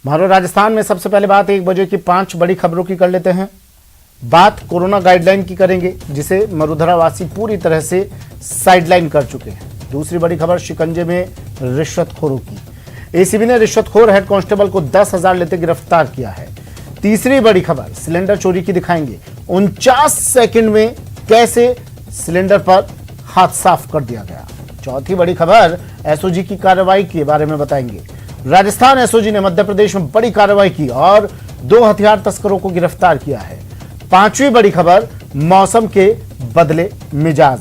मारो राजस्थान में सबसे पहले बात 1 बजे की 5 बड़ी खबरों की कर लेते हैं। बात कोरोना गाइडलाइन की करेंगे, जिसे मरुधरावासी पूरी तरह से साइडलाइन कर चुके हैं। दूसरी बड़ी खबर शिकंजे में रिश्वतखोरों की। एसीबी ने रिश्वतखोर हेड कांस्टेबल को 10,000 लेते गिरफ्तार किया है। तीसरी बड़ी खबर सिलेंडर चोरी की दिखाएंगे। 49 सेकंड में कैसे सिलेंडर पर हाथ साफ कर दिया गया। चौथी बड़ी खबर एसओजी की कार्रवाई के बारे में बताएंगे। राजस्थान एसओजी ने मध्य प्रदेश में बड़ी कार्रवाई की और 2 हथियार तस्करों को गिरफ्तार किया है। पांचवी बड़ी खबर मौसम के बदले मिजाज।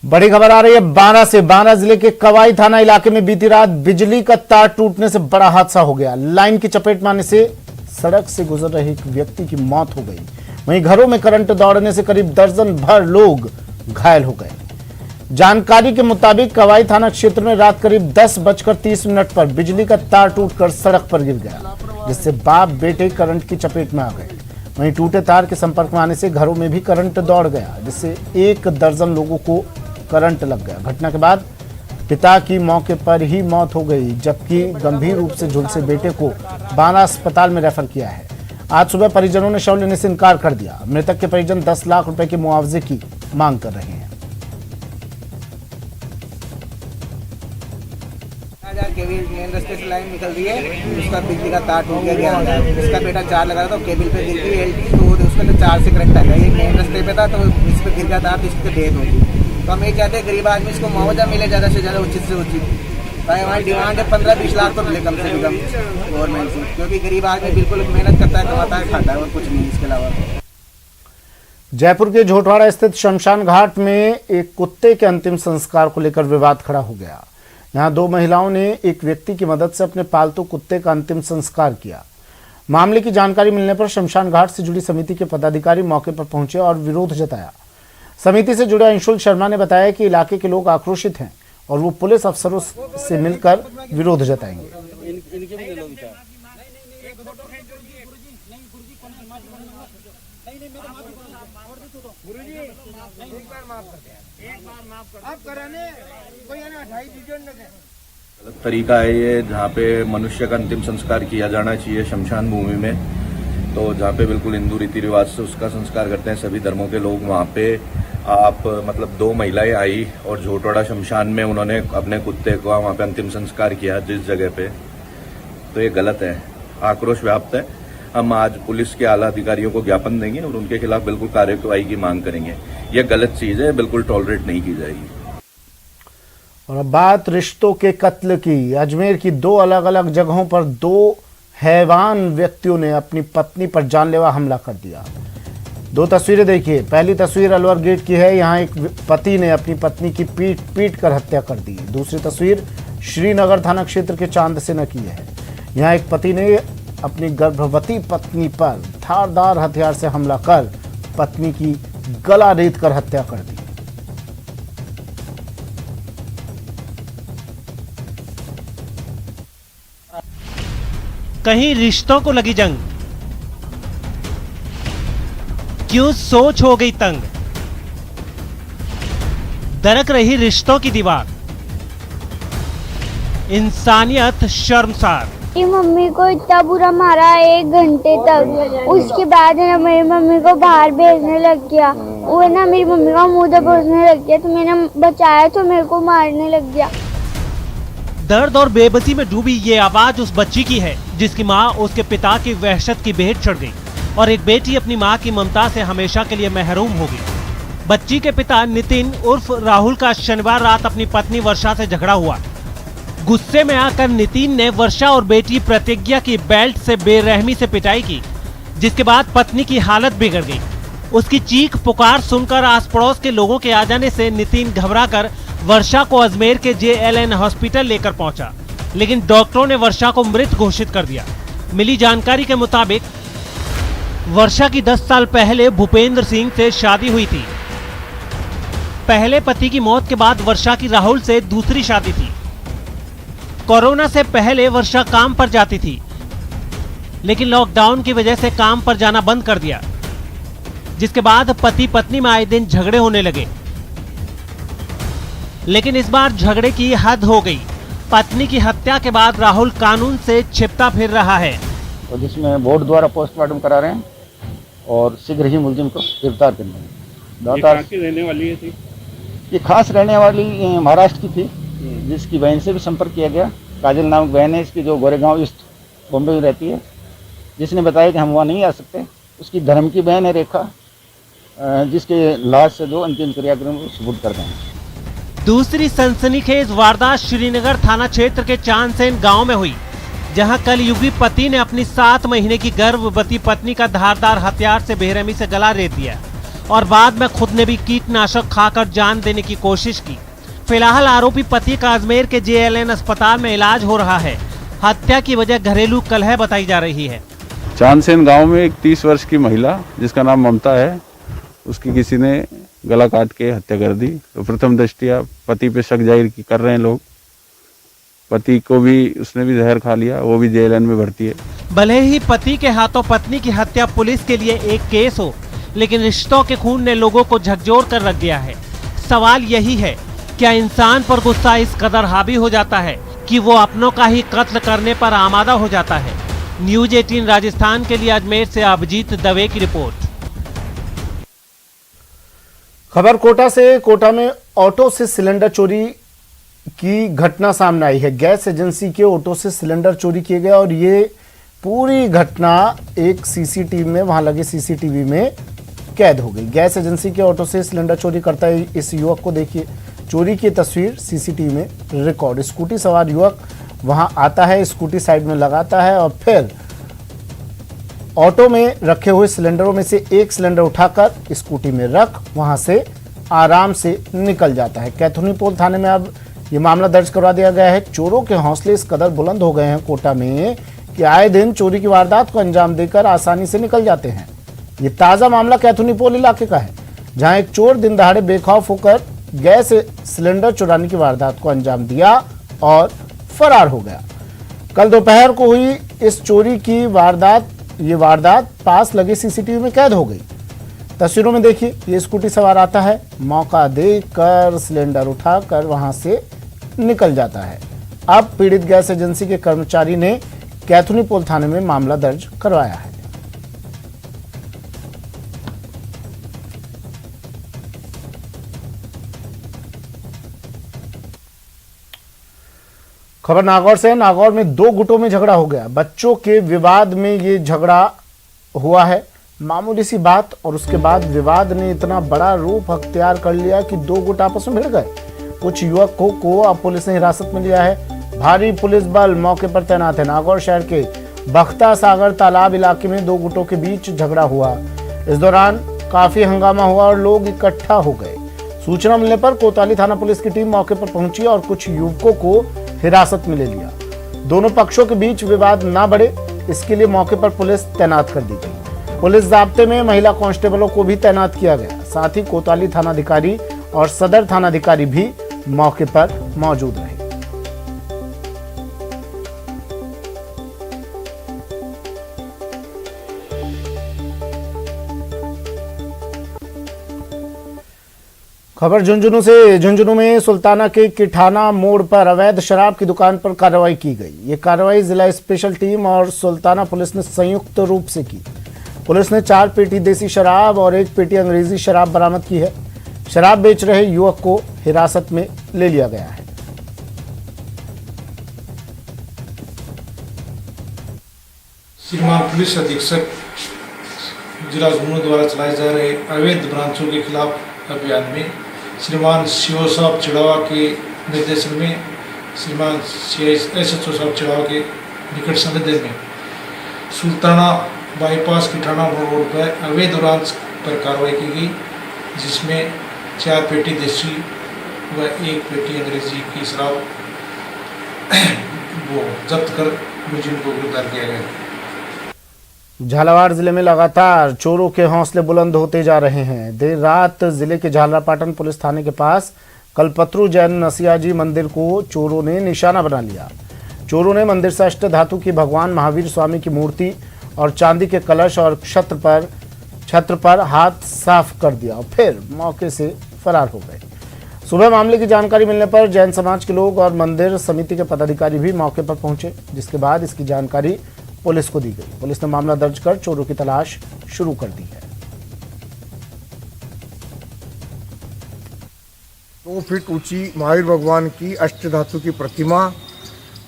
बड़ी खबर आ रही है बारां से। बारां जिले के कवाई थाना इलाके में बीती रात बिजली का तार टूटने से बड़ा हादसा हो गया। लाइन की चपेट में आने से सड़क से गुजर रहे एक व्यक्ति की मौत हो गई। वहीं घरों में करंट दौड़ने से करीब दर्जन भर लोग घायल हो गए। जानकारी के मुताबिक कवाई थाना क्षेत्र में रात करीब 10:30 पर बिजली का तार टूटकर सड़क पर गिर गया, जिससे बाप बेटे करंट की चपेट में आ गए। वहीं टूटे तार के संपर्क में आने से घरों में भी करंट दौड़ गया, जिससे 1 दर्जन लोगों को करंट लग गया। घटना के बाद पिता की मौके पर ही मौत हो गई, जबकि गंभीर रूप से झुलसे बेटे को बारां अस्पताल में रेफर किया है। आज सुबह परिजनों ने शव लेने से इनकार कर दिया। मृतक के परिजन 10 लाख रुपए के मुआवजे की मांग कर रहे हैं। केबिल मेन रास्ते से लाइन निकल रही है, उसका बिजली का तार टूट गया। इसका बेटा चार लगा था तो केबिल पे गिर गई एलटी, तो उसका तो 4 से करंट आ गया। ये मेन रास्ते पे था तो इस पे गिर गया तार, तो इसकी डेथ होगी। तो हम ये चाहते हैं गरीब आदमी इसको मुआवजा मिले ज़्यादा से ज़्यादा, उचित से उचित। भाई हमारी डिमांड है 15-20 लाख तो मिले कम से कम गवर्नमेंट से, क्योंकि गरीब आदमी बिल्कुल मेहनत करता है, कमाता है, खाता है और कुछ नहीं इसके अलावा। जयपुर के झोटवाड़ा स्थित शमशान घाट में एक कुत्ते के अंतिम संस्कार को लेकर विवाद खड़ा हो गया। यहां 2 महिलाओं ने एक व्यक्ति की मदद से अपने पालतू कुत्ते का अंतिम संस्कार किया। मामले की जानकारी मिलने पर शमशान घाट से जुड़ी समिति के पदाधिकारी मौके पर पहुंचे और विरोध जताया। समिति से जुड़े अंशुल शर्मा ने बताया कि इलाके के लोग आक्रोशित हैं और वो पुलिस अफसरों से मिलकर विरोध जताएंगे। गलत तरीका है ये, जहाँ पे मनुष्य का अंतिम संस्कार किया जाना चाहिए शमशान भूमि में, तो जहाँ पे बिल्कुल हिंदू रीति रिवाज से उसका संस्कार करते हैं सभी धर्मों के लोग। वहाँ पे आप मतलब 2 महिलाएं आई और झोटवाड़ा शमशान में उन्होंने अपने कुत्ते का वहाँ पे अंतिम संस्कार किया जिस जगह पे, तो ये गलत है। आक्रोश व्याप्त है। हम आज पुलिस के आला अधिकारियों को ज्ञापन देंगे और उनके खिलाफ बिल्कुल कार्रवाई की मांग करेंगे। ये गलत चीज है, बिल्कुल टॉलरेट नहीं की जाएगी। और अब बात रिश्तों के कत्ल की। अजमेर की 2 अलग अलग जगहों पर 2 हैवान व्यक्तियों ने अपनी पत्नी पर जानलेवा हमला कर दिया। 2 तस्वीरें देखिए। पहली तस्वीर अलवर गेट की है। यहाँ एक पति ने अपनी पत्नी की पीट कर हत्या कर दी। दूसरी तस्वीर श्रीनगर थाना क्षेत्र के चांदसेना की है। यहाँ एक पति ने अपनी गर्भवती पत्नी पर धारदार हथियार से हमला कर पत्नी की गला रेत कर हत्या कर दी। कहीं रिश्तों को लगी जंग, क्यों सोच हो गई तंग, दरक रही रिश्तों की दीवार, इंसानियत शर्मसार। मेरी मम्मी को इतना बुरा मारा 1 घंटे तक। उसके बाद है ना मेरी मम्मी को बाहर भेजने लग गया। वो ना मेरी मम्मी का मुंह दबोचने लग गया, तो मैंने बचाया तो मेरे को मारने लग गया। दर्द और बेबसी में डूबी ये आवाज उस बच्ची की है जिसकी माँ उसके पिता की वहशत की भेंट चढ़ गई और एक बेटी अपनी माँ की ममता से हमेशा के लिए महरूम हो गई। बच्ची के पिता नितिन उर्फ राहुल का शनिवार रात अपनी पत्नी वर्षा से झगड़ा हुआ। गुस्से में आकर नितिन ने वर्षा और बेटी प्रतिज्ञा की बेल्ट से बेरहमी से पिटाई की, जिसके बाद पत्नी की हालत बिगड़ गई। उसकी चीख पुकार सुनकर आस पड़ोस के लोगों के आ जाने से नितिन घबराकर वर्षा को अजमेर के JLN हॉस्पिटल लेकर पहुंचा, लेकिन डॉक्टरों ने वर्षा को मृत घोषित कर दिया। मिली जानकारी के मुताबिक वर्षा की 10 साल पहले भूपेंद्र सिंह से शादी हुई थी। पहले पति की मौत के बाद वर्षा की राहुल से दूसरी शादी थी। कोरोना से पहले वर्षा काम पर जाती थी, लेकिन लॉकडाउन की वजह से काम पर जाना बंद कर दिया, जिसके बाद पति पत्नी में आए दिन झगड़े होने लगे। लेकिन इस बार झगड़े की हद हो गई। पत्नी की हत्या के बाद राहुल कानून से छिपता फिर रहा है। और जिसमें बोर्ड द्वारा पोस्टमार्टम करा रहे हैं और शीघ्र ही मुलजिम को गिरफ्तार करेंगे। रहने वाली है थी? ये खास रहने वाली महाराष्ट्र की थी, जिसकी बहन से भी संपर्क किया गया। काजल नामक बहन है इसकी, जो गोरेगांव ईस्ट बॉम्बे में रहती है, जिसने बताया कि हम वहाँ नहीं आ सकते। उसकी धर्म की बहन है रेखा, जिसके लाश से जो अंतिम क्रियाक्रम को सुपुर्द कर देंगे। दूसरी सनसनीखेज वारदात श्रीनगर थाना क्षेत्र के चांदसेन गांव में हुई, जहां कलयुगी पति ने अपनी 7 महीने की गर्भवती पत्नी का धारदार हथियार से बेरहमी से गला रेत दिया और बाद में खुद ने भी कीटनाशक खाकर जान देने की कोशिश की। फिलहाल आरोपी पति का अजमेर के JLN अस्पताल में इलाज हो रहा है। हत्या की वजह घरेलू कलह बताई जा रही है। चांदसेन गांव में एक 30 वर्ष की महिला जिसका नाम ममता है, उसकी किसी ने गला काट के हत्या कर दी। तो प्रथम दृष्टया पति पे शक जाहिर कर रहे हैं लोग। पति को भी, उसने भी जहर खा लिया, वो भी JLN में भर्ती है। भले ही पति के हाथों पत्नी की हत्या पुलिस के लिए एक केस हो, लेकिन रिश्तों के खून ने लोगों को झकझोर कर रख दिया है। सवाल यही है, क्या इंसान पर गुस्सा इस कदर हावी हो जाता है कि वो अपनों का ही कत्ल करने पर आमादा हो जाता है। न्यूज 18 राजस्थान के लिए अजमेर से अभिजीत दवे की रिपोर्ट। खबर कोटा से। कोटा में ऑटो से सिलेंडर चोरी की घटना सामने आई है। गैस एजेंसी के ऑटो से सिलेंडर चोरी किए गए और ये पूरी घटना एक सीसीटीवी में, वहां लगे सीसीटीवी में कैद हो गई। गैस एजेंसी के ऑटो से सिलेंडर चोरी करता है इस युवक को देखिए। चोरी की तस्वीर सीसीटीवी में रिकॉर्ड। स्कूटी सवार युवक वहां आता है, स्कूटी साइड में लगाता है और फिर ऑटो में रखे हुए सिलेंडरों में से एक सिलेंडर उठाकर स्कूटी में रख वहां से आराम से निकल जाता है। कैथुनी पोल थाने में अब ये मामला दर्ज करवा दिया गया है। चोरों के हौसले इस कदर बुलंद हो गए हैं कोटा में कि आए दिन चोरी की वारदात को अंजाम देकर आसानी से निकल जाते हैं। ये ताजा मामला कैथुनी पोल इलाके का है, जहां एक चोर दिन दहाड़े बेखौफ होकर गैस सिलेंडर चुराने की वारदात को अंजाम दिया और फरार हो गया। कल दोपहर को हुई इस चोरी की वारदात पास लगे सीसीटीवी में कैद हो गई। तस्वीरों में देखिए, ये स्कूटी सवार आता है, मौका देकर सिलेंडर उठाकर वहां से निकल जाता है। अब पीड़ित गैस एजेंसी के कर्मचारी ने कैथुनी पोल थाने में मामला दर्ज करवाया है। खबर नागौर से। नागौर में 2 गुटों में झगड़ा हो गया। बच्चों के विवाद में ये झगड़ा हुआ है। मामूली सी बात और उसके बाद विवाद ने इतना बड़ा रूप अख्तियार कर लिया कि 2 गुट आपस में भिड़ गए। कुछ युवकों को अब पुलिस ने हिरासत में लिया है। भारी पुलिस बल मौके पर तैनात है। नागौर शहर के बख्ता सागर तालाब इलाके में 2 गुटों के बीच झगड़ा हुआ। इस दौरान काफी हंगामा हुआ और लोग इकट्ठा हो गए। सूचना मिलने पर कोतवाली थाना पुलिस की टीम मौके पर पहुंची और कुछ युवकों को हिरासत में ले लिया। दोनों पक्षों के बीच विवाद ना बढ़े, इसके लिए मौके पर पुलिस तैनात कर दी गई। पुलिस जाब्ते में महिला कांस्टेबलों को भी तैनात किया गया। साथ ही कोतवाली थानाधिकारी और सदर थानाधिकारी भी मौके पर मौजूद रहे। खबर झुंझुनू से। झुंझुनू में सुल्ताना के किठाना मोड़ पर अवैध शराब की दुकान पर कार्रवाई की गई। ये कार्रवाई जिला स्पेशल टीम और सुल्ताना पुलिस ने संयुक्त रूप से की। पुलिस ने 4 पेटी देसी शराब और 1 पेटी अंग्रेजी शराब बरामद की है। शराब बेच रहे युवक को हिरासत में ले लिया गया है। श्रीमान पुलिस अधीक्षक जिला झुंझुनू द्वारा चलाए जा रहे अवैध ब्रांचों के खिलाफ अभियान में श्रीमान सीओ साहब चिड़ावा के निर्देशन में श्रीमान SHO साहब चिड़ावा के निकट संवेदन में सुल्ताना बाईपास किठाना रोड पर अवैध ब्रांच पर कार्रवाई की गई, जिसमें 4 पेटी देसी व 1 पेटी अंग्रेजी की शराब वो जब्त कर मुलजिम को गिरफ्तार किया गया। झालावाड़ जिले में लगातार चोरों के हौसले बुलंद होते जा रहे हैं। देर रात जिले के झालरापाटन पुलिस थाने के पास कल्पतरु जैन नसियाजी मंदिर को चोरों ने निशाना बना लिया। चोरों ने मंदिर से अष्ट धातु की भगवान महावीर स्वामी की मूर्ति और चांदी के कलश और छत्र पर हाथ साफ कर दिया और फिर मौके से फरार हो गए। सुबह मामले की जानकारी मिलने पर जैन समाज के लोग और मंदिर समिति के पदाधिकारी भी मौके पर पहुंचे, जिसके बाद इसकी जानकारी पुलिस को दी गई। पुलिस ने मामला दर्ज कर चोरों की तलाश शुरू कर दी है। 2 फीट ऊंची महावीर भगवान की अष्टधातु की प्रतिमा,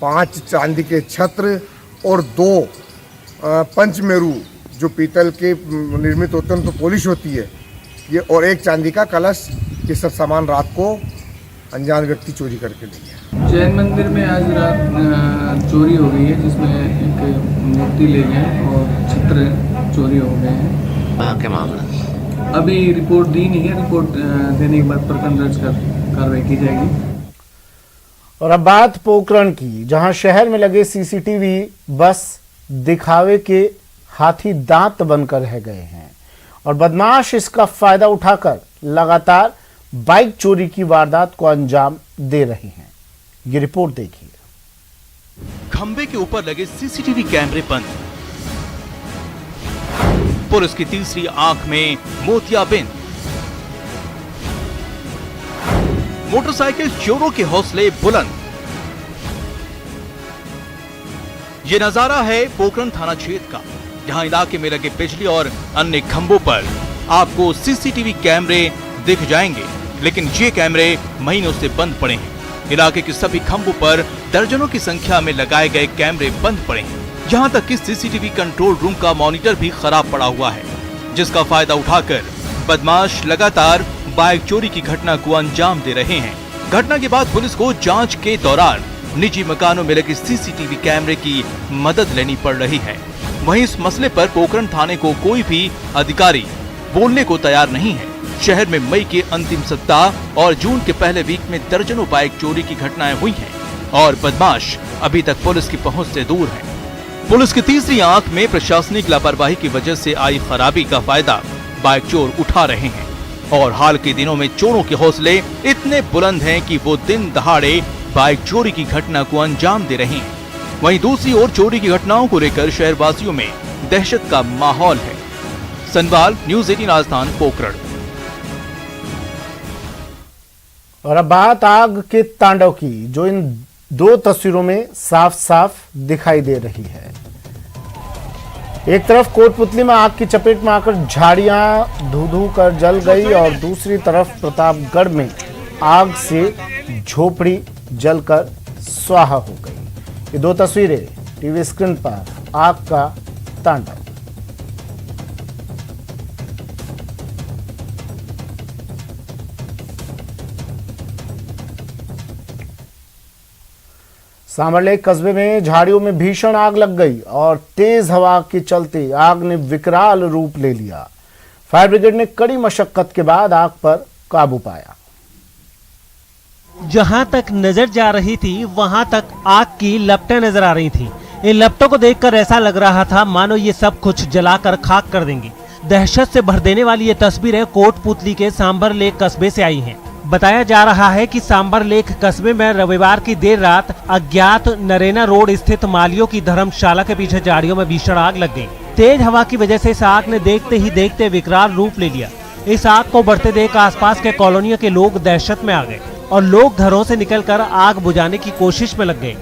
5 चांदी के छत्र और 2 पंचमेरु जो पीतल के निर्मित होते हैं, तो पॉलिश होती है ये, और 1 चांदी का कलश, ये सब सामान रात को अनजान व्यक्ति चोरी करके ले गया। जैन मंदिर में आज रात चोरी हो गई है, जिसमें एक मूर्ति ले गए और छत्र चोरी हो गए हैं। क्या मामला? अभी रिपोर्ट दी नहीं है, रिपोर्ट देने के बाद प्रकरण दर्ज कर कार्रवाई की जाएगी। और अब बात पोखरण की, जहां शहर में लगे सीसीटीवी बस दिखावे के हाथी दांत बनकर रह गए हैं और बदमाश इसका फायदा उठाकर लगातार बाइक चोरी की वारदात को अंजाम दे रहे हैं। ये रिपोर्ट देखिए। खंबे के ऊपर लगे सीसीटीवी कैमरे बंद, पुलिस की तीसरी आंख में मोतियाबिंद, मोटरसाइकिल चोरों के हौसले बुलंद। ये नजारा है पोखरण थाना क्षेत्र का, जहां इलाके में लगे बिजली और अन्य खंभों पर आपको सीसीटीवी कैमरे दिख जाएंगे, लेकिन ये कैमरे महीनों से बंद पड़े हैं। इलाके के सभी खंभों पर दर्जनों की संख्या में लगाए गए कैमरे बंद पड़े हैं। यहां तक कि सीसीटीवी कंट्रोल रूम का मॉनिटर भी खराब पड़ा हुआ है, जिसका फायदा उठाकर बदमाश लगातार बाइक चोरी की घटना को अंजाम दे रहे हैं। घटना के बाद पुलिस को जांच के दौरान निजी मकानों में लगे सीसीटीवी कैमरे की मदद लेनी पड़ रही है। वहीं इस मसले पर पोखरण थाने को कोई भी अधिकारी बोलने को तैयार नहीं है। शहर में मई के अंतिम सप्ताह और जून के पहले वीक में दर्जनों बाइक चोरी की घटनाएं हुई हैं और बदमाश अभी तक पुलिस की पहुंच से दूर है। पुलिस की तीसरी आंख में प्रशासनिक लापरवाही की वजह से आई खराबी का फायदा बाइक चोर उठा रहे हैं और हाल के दिनों में चोरों के हौसले इतने बुलंद हैं कि वो दिन दहाड़े बाइक चोरी की घटना को अंजाम दे रहे हैं। वहीं दूसरी ओर चोरी की घटनाओं को लेकर शहरवासियों में दहशत का माहौल है। सनवाल, न्यूज़ 18 राजस्थान, पोखरण। और अब बात आग के तांडव की, जो इन 2 तस्वीरों में साफ साफ दिखाई दे रही है। एक तरफ कोटपुतली में आग की चपेट में आकर झाड़ियां धू धू कर जल गई और दूसरी तरफ प्रतापगढ़ में आग से झोपड़ी जलकर स्वाहा हो गई। ये 2 तस्वीरें टीवी स्क्रीन पर आग का तांडव। सांभरलेक कस्बे में झाड़ियों में भीषण आग लग गई और तेज हवा के चलते आग ने विकराल रूप ले लिया। फायर ब्रिगेड ने कड़ी मशक्कत के बाद आग पर काबू पाया। जहां तक नजर जा रही थी वहां तक आग की लपटें नजर आ रही थी। इन लपटों को देखकर ऐसा लग रहा था मानो ये सब कुछ जलाकर खाक कर देंगे। दहशत से भर देने वाली ये तस्वीरें कोटपुतली के सांभरलेक कस्बे से आई हैं। बताया जा रहा है कि सांभरलेक कस्बे में रविवार की देर रात अज्ञात नरेना रोड स्थित मालियों की धर्मशाला के पीछे झाड़ियों में भीषण आग लग गई। तेज हवा की वजह से इस आग ने देखते ही देखते विकराल रूप ले लिया। इस आग को बढ़ते देख आसपास के कॉलोनियों के लोग दहशत में आ गए और लोग घरों से निकलकर आग बुझाने की कोशिश में लग गए।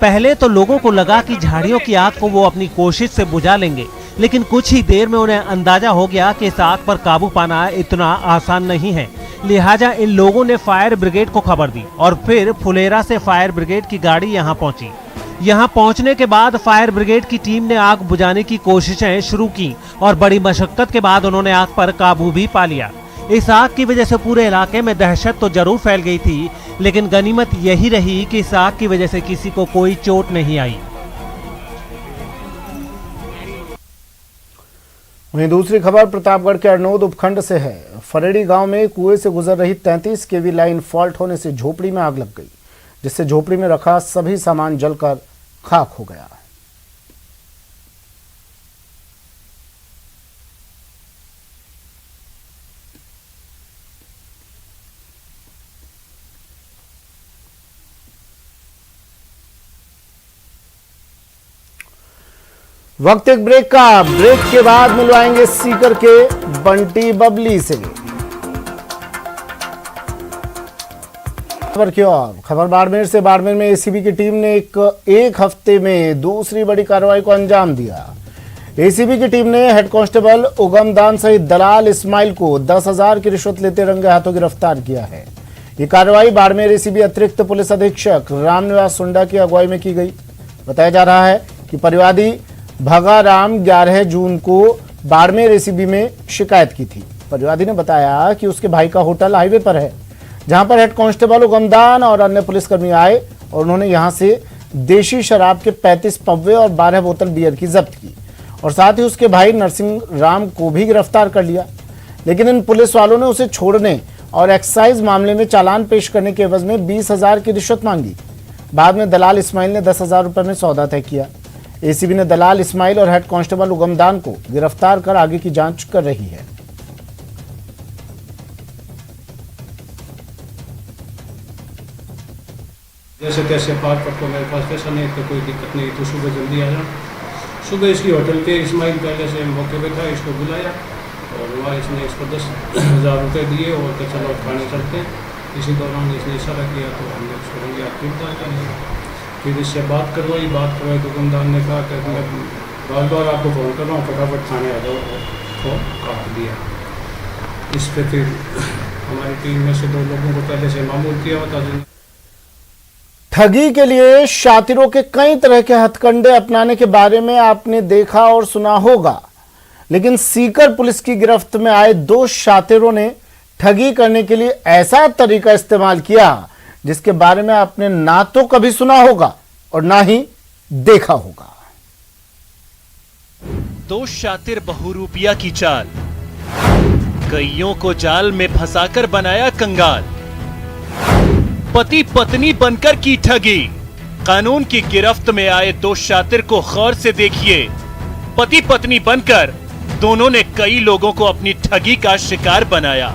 पहले तो लोगों को लगा कि झाड़ियों की आग को वो अपनी कोशिश से बुझा लेंगे, लेकिन कुछ ही देर में उन्हें अंदाजा हो गया कि इस आग पर काबू पाना इतना आसान नहीं है। लिहाजा इन लोगों ने फायर ब्रिगेड को खबर दी और फिर फुलेरा से फायर ब्रिगेड की गाड़ी यहां पहुंची। यहां पहुंचने के बाद फायर ब्रिगेड की टीम ने आग बुझाने की कोशिशें शुरू की और बड़ी मशक्कत के बाद उन्होंने आग पर काबू भी पा लिया। इस आग की वजह से पूरे इलाके में दहशत तो जरूर फैल गई थी, लेकिन गनीमत यही रही कि इस आग की वजह से किसी को कोई चोट नहीं आई। वहीं दूसरी खबर प्रतापगढ़ के अरनोद उपखंड से है। फरेड़ी गांव में कुएं से गुजर रही 33 केवी लाइन फॉल्ट होने से झोपड़ी में आग लग गई, जिससे झोपड़ी में रखा सभी सामान जलकर खाक हो गया। वक्त एक ब्रेक का। ब्रेक के बाद मिलवाएंगे सीकर के बंटी बबली से। खबर की और खबर बाड़मेर से। बाड़मेर में एसीबी की टीम ने एक हफ्ते में दूसरी बड़ी कार्रवाई को अंजाम दिया। एसीबी की टीम ने हेड कांस्टेबल उगमदान सहित दलाल इस्माइल को 10,000 की रिश्वत लेते रंगे हाथों गिरफ्तार किया है। ये कार्रवाई बाड़मेर एसीबी अतिरिक्त पुलिस अधीक्षक रामनिवास सुंडा की अगुवाई में की गई। बताया जा रहा है कि परिवादी भगाराम 11 जून को बाड़मेर एसीबी में शिकायत की थी। परिवादी ने बताया कि उसके भाई का होटल हाईवे पर है, जहां पर हेड कांस्टेबल उगमदान और अन्य पुलिसकर्मी आए और उन्होंने यहां से देशी शराब के 35 पव्वे और 12 बोतल बियर की जब्त की और साथ ही उसके भाई नरसिंह राम को भी गिरफ्तार कर लिया। लेकिन इन पुलिस वालों ने उसे छोड़ने और एक्साइज मामले में चालान पेश करने के एवज में 20,000 की रिश्वत मांगी। बाद में दलाल इस्माइल ने 10,000 रुपए में सौदा तय किया। एसीबी ने दलाल इस्माइल और हेड कांस्टेबल उगमदान को गिरफ्तार कर आगे की जांच कर रही है। जैसे तैसे पासपोर्ट को मेरे पास पैसा नहीं तो कोई दिक्कत नहीं, तो सुबह जल्दी आ जाना। सुबह इसकी होटल के इस्माइल पहले से मौके पे था, इसको बुलाया और वहाँ इसने इसको 10,000 रुपये दिए और तो चलो थाने चलते हैं। इसी दौरान इसने इशारा किया तो हमने उसको रंगे हाथ गिरफ्तार कर लिया। फिर इससे बात करवाई तो दुकानदार ने कहा कि मैं बार आपको फ़ोन कर रहा हूँ, फटाफट थाने आ जाओ, फ़ोन काट दिया। इस पर फिर हमारी टीम में से 2 लोगों को पहले से मामूल किया होता। ठगी के लिए शातिरों के कई तरह के हथकंडे अपनाने के बारे में आपने देखा और सुना होगा, लेकिन सीकर पुलिस की गिरफ्त में आए 2 शातिरों ने ठगी करने के लिए ऐसा तरीका इस्तेमाल किया जिसके बारे में आपने ना तो कभी सुना होगा और ना ही देखा होगा। 2 शातिर बहुरूपिया की चाल, कईयों को जाल में फंसाकर बनाया कंगाल। पति पत्नी बनकर की ठगी, कानून की गिरफ्त में आए 2 शातिर को गौर से देखिए। पति पत्नी बनकर दोनों ने कई लोगों को अपनी ठगी का शिकार बनाया,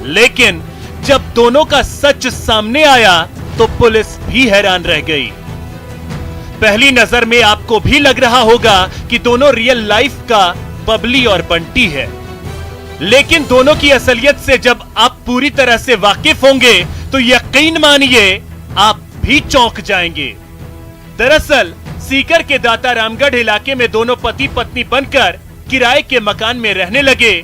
लेकिन जब दोनों का सच सामने आया तो पुलिस भी हैरान रह गई। पहली नजर में आपको भी लग रहा होगा कि दोनों रियल लाइफ का बबली और बंटी है, लेकिन दोनों की असलियत से जब आप पूरी तरह से वाकिफ होंगे तो यकीन मानिए आप भी चौंक जाएंगे। दरअसल सीकर के दाता रामगढ़ इलाके में दोनों पति पत्नी बनकर किराए के मकान में रहने लगे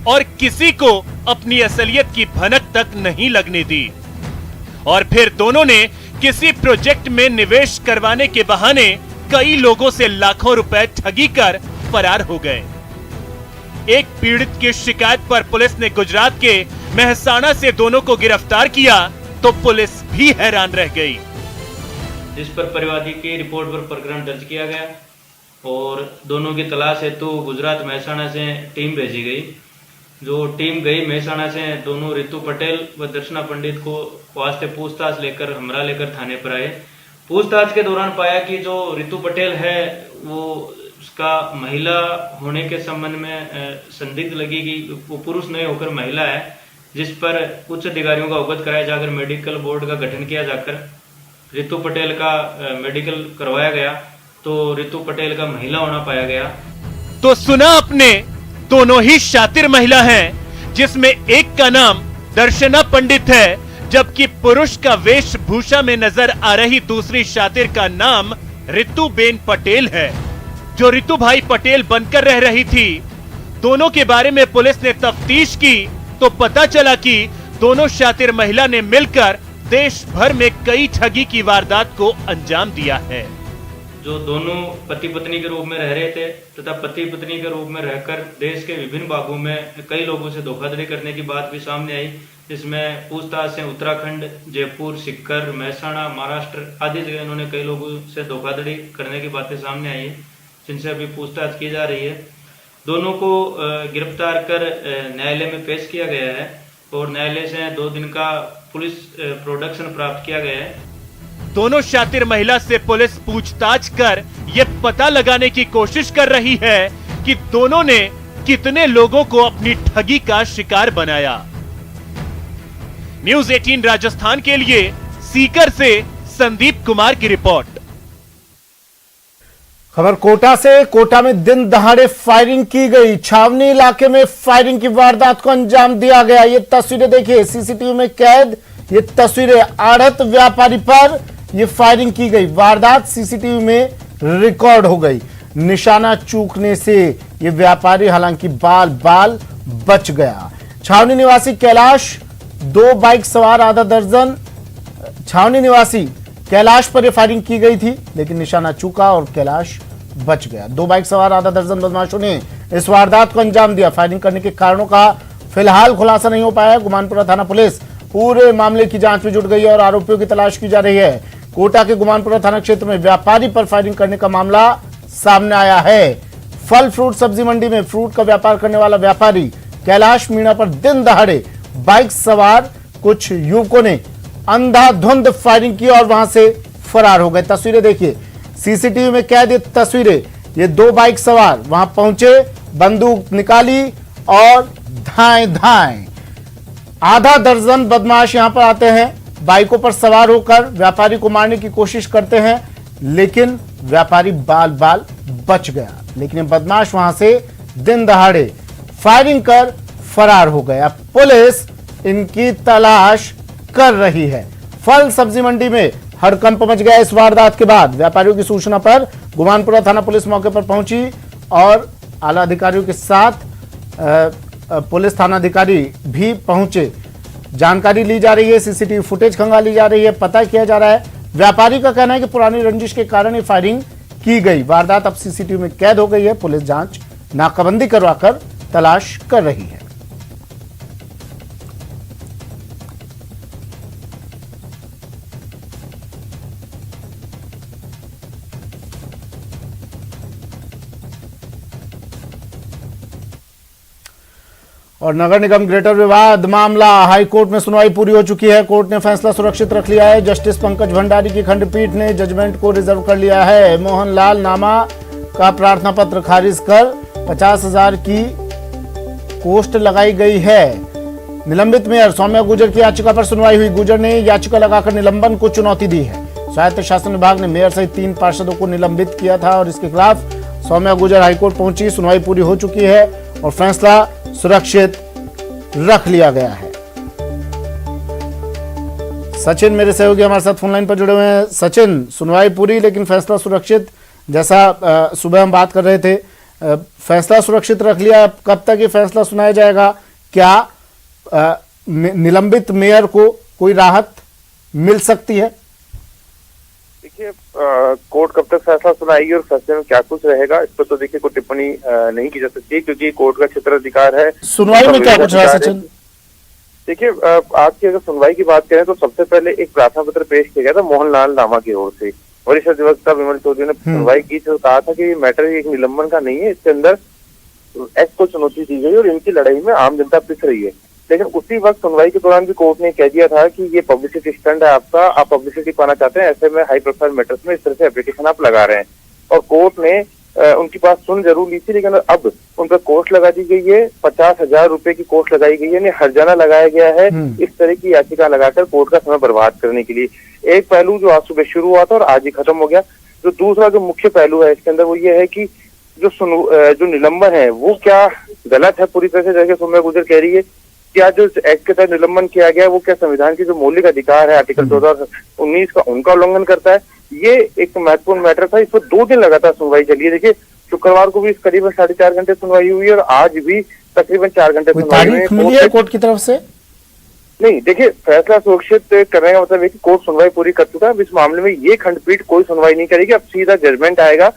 और किसी को अपनी असलियत की भनक तक नहीं लगने दी। और फिर दोनों ने किसी प्रोजेक्ट में निवेश करवाने के बहाने कई लोगों से लाखों रुपए ठगी कर फरार हो गए। एक पीड़ित की शिकायत पर पुलिस ने गुजरात के मेहसाणा से दोनों को गिरफ्तार किया तो पुलिस भी हैरान रह गई। जिस पर परिवादी की रिपोर्ट पर प्रकरण दर्ज किया गया और दोनों की तलाश हेतु गुजरात मेहसाणा से टीम भेजी गई। जो टीम गई मेहसाणा से, दोनों रितु पटेल व दर्शना पंडित को वास्ते पूछताछ लेकर हमरा लेकर थाने पर आए। पूछताछ के दौरान पाया कि जो रितु पटेल है वो उसका महिला होने के संबंध में संदिग्ध लगी कि वो पुरुष नहीं होकर महिला है, जिस पर उच्च अधिकारियों का अवगत कराया जाकर मेडिकल बोर्ड का गठन किया जाकर रितु पटेल का मेडिकल करवाया गया तो रितु पटेल का महिला होना पाया गया। तो सुना आपने, दोनों ही शातिर महिला हैं, जिसमें एक का नाम दर्शना पंडित है जबकि पुरुष का वेशभूषा में नजर आ रही दूसरी शातिर का नाम रितुबेन पटेल है, जो रितु भाई पटेल बनकर रह रही थी। दोनों के बारे में पुलिस ने तफ्तीश की तो पता चला कि दोनों शातिर महिला ने मिलकर देश भर में कई ठगी की वारदात को अंजाम दिया है। जो दोनों पति पत्नी के रूप में रह रहे थे तथा पति पत्नी के रूप में रहकर देश के विभिन्न भागों में कई लोगों से धोखाधड़ी करने की बात भी सामने आई, जिसमें पूछताछ से उत्तराखंड, जयपुर, सीकर, मेहसाणा, महाराष्ट्र आदि जगह इन्होंने कई लोगों से धोखाधड़ी करने की बातें सामने आई है, जिनसे अभी पूछताछ की जा रही है। दोनों को गिरफ्तार कर न्यायालय में पेश किया गया है और न्यायालय से 2 दिन का पुलिस प्रोडक्शन प्राप्त किया गया है। दोनों शातिर महिला से पुलिस पूछताछ कर यह पता लगाने की कोशिश कर रही है कि दोनों ने कितने लोगों को अपनी ठगी का शिकार बनाया। न्यूज़ 18 राजस्थान के लिए सीकर से संदीप कुमार की रिपोर्ट। खबर कोटा से। कोटा में दिन दहाड़े फायरिंग की गई। छावनी इलाके में फायरिंग की वारदात को अंजाम दिया गया। ये तस्वीरें देखिए, सीसीटीवी में कैद ये तस्वीरें आढ़त व्यापारी पर ये फायरिंग की गई। वारदात सीसीटीवी में रिकॉर्ड हो गई। निशाना चूकने से ये व्यापारी हालांकि बाल बाल बच गया। छावनी निवासी कैलाश, 2 बाइक सवार आधा दर्जन। छावनी निवासी कैलाश पर यह फायरिंग की गई थी, लेकिन निशाना चूका और कैलाश बच गया। 2 बाइक सवार आधा दर्जन बदमाशों ने इस वारदात को अंजाम दिया। फायरिंग करने के कारणों का फिलहाल खुलासा नहीं हो पाया। गुमानपुरा थाना पुलिस पूरे मामले की जांच में जुट गई है और आरोपियों की तलाश की जा रही है। कोटा के गुमानपुरा थाना क्षेत्र में व्यापारी पर फायरिंग करने का मामला सामने आया है। फल फ्रूट सब्जी मंडी में फ्रूट का व्यापार करने वाला व्यापारी कैलाश मीणा पर दिन दहाड़े बाइक सवार कुछ युवकों ने अंधाधुंध फायरिंग की और वहां से फरार हो गए। तस्वीरें देखिए, सीसीटीवी में कैद ये तस्वीरें। ये 2 बाइक सवार वहां पहुंचे, बंदूक निकाली और धाएं धाएं। आधा दर्जन बदमाश यहां पर आते हैं, बाइकों पर सवार होकर व्यापारी को मारने की कोशिश करते हैं, लेकिन व्यापारी बाल बाल बच गया। लेकिन ये बदमाश वहां से दिन दहाड़े फायरिंग कर फरार हो गए। अब पुलिस इनकी तलाश कर रही है। फल सब्जी मंडी में हड़कंप मच गया इस वारदात के बाद। व्यापारियों की सूचना पर गुमानपुरा थाना पुलिस मौके पर पहुंची और आला अधिकारियों के साथ पुलिस थानाधिकारी भी पहुंचे। जानकारी ली जा रही है, सीसीटीवी फुटेज खंगाली जा रही है, पता किया जा रहा है। व्यापारी का कहना है कि पुरानी रंजिश के कारण ये फायरिंग की गई। वारदात अब सीसीटीवी में कैद हो गई है। पुलिस जांच नाकाबंदी करवाकर तलाश कर रही है। और नगर निगम ग्रेटर विवाद मामला हाई कोर्ट में सुनवाई पूरी हो चुकी है। कोर्ट ने फैसला सुरक्षित रख लिया है। जस्टिस पंकज भंडारी की खंडपीठ ने जजमेंट को रिजर्व कर लिया है। मोहनलाल नामा का प्रार्थना पत्र खारिज कर 50,000 की कोष्ट लगाई गई है। निलंबित मेयर सौम्या गुर्जर की याचिका पर सुनवाई हुई। गुर्जर ने याचिका लगाकर निलंबन को चुनौती दी है। स्वायत्त शासन विभाग ने मेयर सहित 3 पार्षदों को निलंबित किया था और इसके खिलाफ सौम्या गुर्जर हाईकोर्ट पहुंची। सुनवाई पूरी हो चुकी है और फैसला सुरक्षित रख लिया गया है। सचिन मेरे सहयोगी हमारे साथ फोनलाइन पर जुड़े हुए हैं। सचिन, सुनवाई पूरी लेकिन फैसला सुरक्षित, जैसा सुबह हम बात कर रहे थे, फैसला सुरक्षित रख लिया। कब तक ये फैसला सुनाया जाएगा? क्या निलंबित मेयर को कोई राहत मिल सकती है? देखिए, कोर्ट कब तक फैसला सुनाएगी और फैसले में क्या कुछ रहेगा, इस पर तो देखिए कोई टिप्पणी नहीं की जा सकती, क्योंकि कोर्ट का क्षेत्राधिकार है। सुनवाई में क्या कुछ रहा सचिन? देखिए, आज की अगर सुनवाई की बात करें तो सबसे पहले एक प्रार्थना पत्र पेश किया गया था मोहनलाल नामा की ओर से। वरिष्ठ अधिवक्ता विमल चौधरी ने सुनवाई की तो कहा था कि मैटर एक निलंबन का नहीं है, इसके अंदर एक्ट को चुनौती दी गई और इनकी लड़ाई में आम जनता पिस रही है। लेकिन उसी वक्त सुनवाई के दौरान भी कोर्ट ने कह दिया था कि ये पब्लिसिटी स्टंट है आपका, आप पब्लिसिटी पाना चाहते हैं, ऐसे में हाई प्रोफाइल मैटर्स में इस तरह से एप्लीकेशन आप लगा रहे हैं। और कोर्ट ने उनकी बात सुन जरूर ली थी, लेकिन अब उन पर कोर्ट लगा दी गई है। 50,000 रुपए की कोर्ट लगाई गई है, यानी हर्जाना लगाया गया है इस तरह की याचिका लगाकर कोर्ट का समय बर्बाद करने के लिए। एक पहलू जो आज सुबह शुरू हुआ था और आज ही खत्म हो गया। जो दूसरा जो मुख्य पहलू है इसके अंदर वो ये है कि जो निलंबन है वो क्या गलत है पूरी तरह से, जैसे सौम्या गुर्जर कह रही है। क्या जो एक्ट के तहत निलंबन किया गया है वो क्या संविधान की जो मौलिक अधिकार है आर्टिकल 14 और 19 का, उनका उल्लंघन करता है? ये एक महत्वपूर्ण मैटर था। इस पर 2 दिन लगातार सुनवाई चली है। देखिए, शुक्रवार को भी करीबन 4.5 घंटे सुनवाई हुई और आज भी तकरीबन 4 घंटे सुनवाई हुई है। कोर्ट की तरफ से नहीं, देखिए, फैसला सुरक्षित करने का मतलब है कि कोर्ट सुनवाई पूरी कर चुका है। इस मामले में ये खंडपीठ कोई सुनवाई नहीं करेगी, अब सीधा जजमेंट आएगा।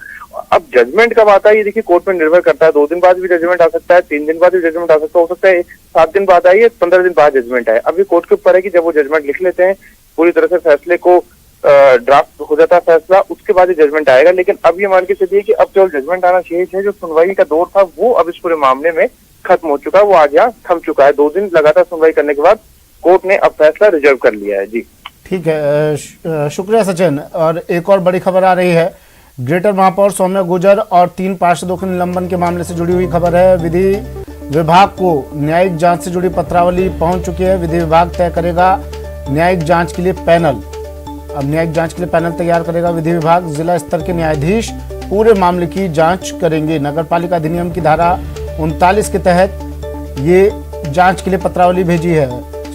अब जजमेंट कब आता है ये देखिए कोर्ट में निर्भर करता है। 2 दिन बाद भी जजमेंट आ सकता है, 3 दिन बाद भी जजमेंट आ सकता है, हो सकता है 7 दिन बाद आइए, 15 दिन बाद जजमेंट आए। अब ये कोर्ट के ऊपर है कि जब वो जजमेंट लिख लेते हैं, पूरी तरह से फैसले को ड्राफ्ट हो जाता है फैसला, उसके बाद ही जजमेंट आएगा। लेकिन अब ये मान के चलिए कि अब केवल जजमेंट आना शेष है। जो सुनवाई का दौर था वो अब इस पूरे मामले में खत्म हो चुका है, वो आज यहाँ थम चुका है। 2 दिन लगातार सुनवाई करने के बाद कोर्ट ने अब फैसला रिजर्व कर लिया है। जी ठीक है, शुक्रिया सचिन। और एक और बड़ी खबर आ रही है। ग्रेटर महापौर सौम्या गुर्जर और 3 पार्षदों के निलंबन के मामले से जुड़ी हुई खबर है। विधि विभाग को न्यायिक जांच से जुड़ी पत्रावली पहुंच चुकी है। विधि विभाग तय करेगा न्यायिक जांच के लिए पैनल। अब न्यायिक जांच के लिए पैनल तैयार करेगा विधि विभाग। जिला स्तर के न्यायाधीश पूरे मामले की जांच करेंगे। नगरपालिका अधिनियम की धारा 39 के तहत ये जांच के लिए पत्रावली भेजी है।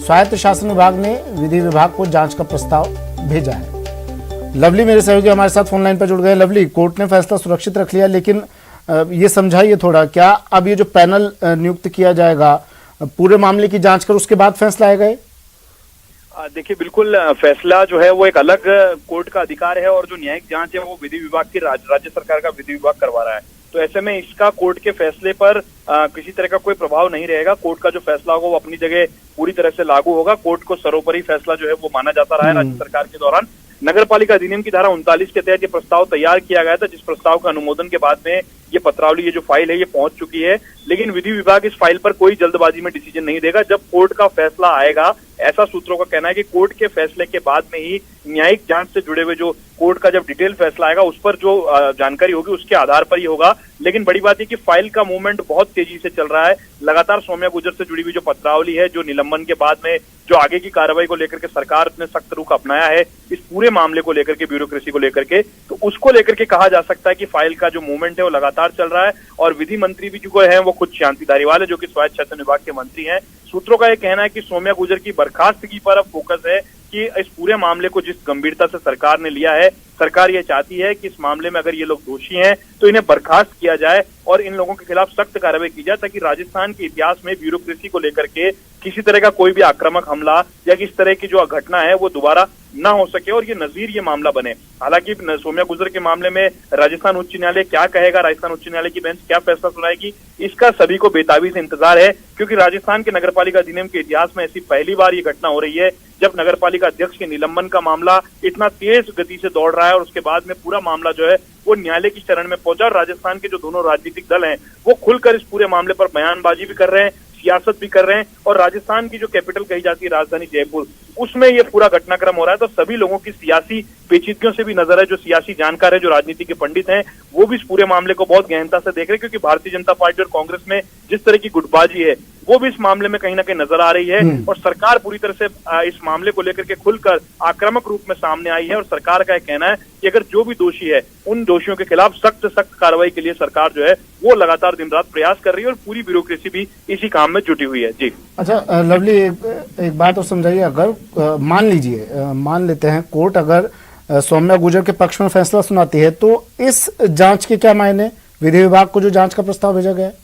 स्वायत्त शासन विभाग ने विधि विभाग को जांच का प्रस्ताव भेजा है। लवली मेरे सहयोगी हमारे साथ फोन लाइन पर जुड़ गए। लवली, कोर्ट ने फैसला सुरक्षित रख लिया, लेकिन ये समझाइए थोड़ा, क्या अब ये जो पैनल नियुक्त किया जाएगा पूरे मामले की जांच कर उसके बाद फैसला आएगा? देखिए, बिल्कुल फैसला जो है वो एक अलग कोर्ट का अधिकार है और जो न्यायिक जांच है वो विधि विभाग की राज्य सरकार का विधि विभाग करवा रहा है। तो ऐसे में इसका कोर्ट के फैसले पर किसी तरह का कोई प्रभाव नहीं रहेगा। कोर्ट का जो फैसला होगा वो अपनी जगह पूरी तरह से लागू होगा। कोर्ट को सर्वोपरि फैसला जो है वो माना जाता रहा है राज्य सरकार के दौरान। नगर पालिका अधिनियम की धारा 39 के तहत ये प्रस्ताव तैयार किया गया था, जिस प्रस्ताव का अनुमोदन के बाद में ये पत्रावली, ये जो फाइल है ये पहुंच चुकी है। लेकिन विधि विभाग इस फाइल पर कोई जल्दबाजी में डिसीजन नहीं देगा। जब कोर्ट का फैसला आएगा, ऐसा सूत्रों का कहना है कि कोर्ट के फैसले के बाद में ही न्यायिक जांच से जुड़े हुए जो कोर्ट का जब डिटेल फैसला आएगा उस पर जो जानकारी होगी उसके आधार पर ही होगा। लेकिन बड़ी बात है कि फाइल का मूवमेंट बहुत तेजी से चल रहा है। लगातार सौम्या गुर्जर से जुड़ी हुई जो पत्रावली है, जो निलंबन के बाद में जो आगे की कार्रवाई को लेकर के सरकार ने सख्त रुख अपनाया है इस पूरे मामले को लेकर के, ब्यूरोक्रेसी को लेकर के, तो उसको लेकर के कहा जा सकता है कि फाइल का जो मूवमेंट है वो लगातार चल रहा है। और विधि मंत्री भी जो है वो खुद शांति धारीवाल है, जो कि स्वायत्त शासन विभाग के मंत्री हैं। सूत्रों का यह कहना है कि सौम्या गुर्जर की बर्खास्तगी पर अब फोकस है कि इस पूरे मामले को जिस गंभीरता से सरकार ने लिया है, सरकार ये चाहती है कि इस मामले में अगर ये लोग दोषी हैं तो इन्हें बर्खास्त किया जाए और इन लोगों के खिलाफ सख्त कार्रवाई की जाए, ताकि राजस्थान के इतिहास में ब्यूरोक्रेसी को लेकर के किसी तरह का कोई भी आक्रामक हमला या किस तरह की जो घटना है वो दोबारा ना हो सके और ये नजीर ये मामला बने। हालांकि सौम्या गुर्जर के मामले में राजस्थान उच्च न्यायालय क्या कहेगा, राजस्थान उच्च न्यायालय की बेंच क्या फैसला सुनाएगी, इसका सभी को बेताबी से इंतजार है। क्योंकि राजस्थान के नगरपालिका अधिनियम के इतिहास में ऐसी पहली बार ये घटना हो रही है जब नगरपालिका अध्यक्ष के निलंबन का मामला इतना तेज गति से दौड़ रहा है और उसके बाद में पूरा मामला जो है वो न्यायालय की शरण में पहुंचा। और राजस्थान के जो दोनों राजनीतिक दल हैं वो खुलकर इस पूरे मामले पर बयानबाजी भी कर रहे हैं, सियासत भी कर रहे हैं। और राजस्थान की जो कैपिटल कही जाती है राजधानी जयपुर, उसमें ये पूरा घटनाक्रम हो रहा है। तो सभी लोगों की सियासी पेचीदगियों से भी नजर है, जो सियासी जानकार है, जो राजनीति के पंडित हैं, वो भी इस पूरे मामले को बहुत गहनता से देख रहे हैं। क्योंकि भारतीय जनता पार्टी और कांग्रेस में जिस तरह की गुटबाजी है वो भी इस मामले में कहीं ना कहीं नजर आ रही है। और सरकार पूरी तरह से इस मामले को लेकर के खुलकर आक्रामक रूप में सामने आई है। और सरकार का कहना है कि अगर जो भी दोषी है उन दोषियों के खिलाफ सख्त कार्रवाई के लिए सरकार जो है वो लगातार दिन रात प्रयास कर रही है और पूरी ब्यूरोक्रेसी भी इसी काम में जुटी हुई है। जी अच्छा लवली, एक बात और समझाइए, अगर मान लेते हैं कोर्ट अगर सौम्या गुर्जर के पक्ष में फैसला सुनाती है तो इस जांच के क्या मायने, विधि विभाग को जो जांच का प्रस्ताव भेजा गया है?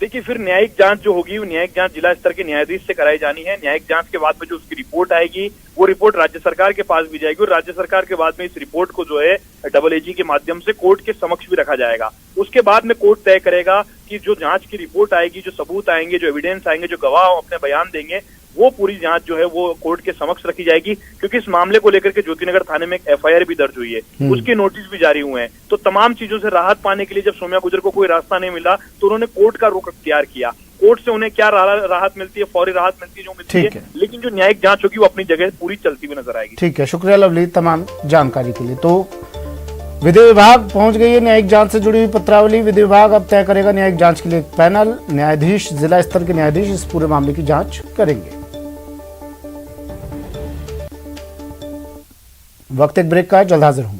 देखिए, फिर न्यायिक जांच जो होगी वो न्यायिक जांच जिला स्तर के न्यायाधीश से कराई जानी है। न्यायिक जांच के बाद में जो उसकी रिपोर्ट आएगी वो रिपोर्ट राज्य सरकार के पास भी जाएगी और राज्य सरकार के बाद में इस रिपोर्ट को जो है AAG के माध्यम से कोर्ट के समक्ष भी रखा जाएगा। उसके बाद में कोर्ट तय करेगा कि जो जांच की रिपोर्ट आएगी, जो सबूत आएंगे, जो एविडेंस आएंगे, जो गवाह अपने बयान देंगे, वो पूरी जांच जो है वो कोर्ट के समक्ष रखी जाएगी। क्योंकि इस मामले को लेकर के ज्योतिनगर थाने में एक FIR भी दर्ज हुई है, उसके नोटिस भी जारी हुए हैं। तो तमाम चीजों से राहत पाने के लिए जब सौम्या गुर्जर को कोई रास्ता नहीं मिला तो उन्होंने कोर्ट का रुख अख्तियार किया। कोर्ट से उन्हें क्या राहत मिलती है, फौरी राहत मिलती है जो मिलती है, लेकिन जो न्यायिक जांच होगी वो अपनी जगह पूरी चलती हुई नजर आएगी। ठीक है, शुक्रिया लवली तमाम जानकारी के लिए। तो विधि विभाग पहुंच गई है न्यायिक जांच से जुड़ी हुई पत्रावली। विधि विभाग अब तय करेगा न्यायिक जांच के लिए एक पैनल, न्यायाधीश, जिला स्तर के न्यायाधीश इस पूरे मामले की जांच करेंगे। वक्त एक ब्रेक का है, जल्द हाजिर हूं।